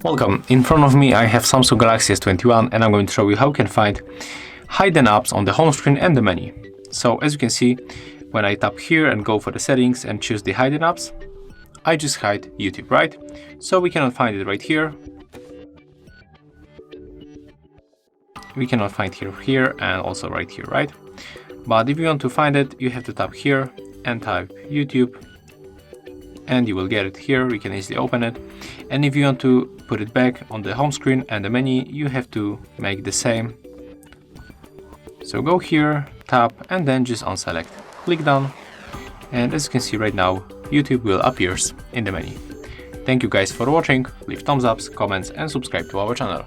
Welcome. In front of me I have Samsung Galaxy S21 and I'm going to show you how you can find hidden apps on the home screen and the menu. So as you can see, when I tap here and go for the settings and choose the hidden apps, I just hide YouTube, right? So we cannot find it right here. We cannot find here and also right here, right? But if you want to find it, you have to tap here and type YouTube and you will get it here. You can easily open it. And if you want to put it back on the home screen and the menu, you have to make the same. So go here, tap, and then just unselect. Click done. And as you can see right now, YouTube will appear in the menu. Thank you guys for watching. Leave thumbs ups, comments, and subscribe to our channel.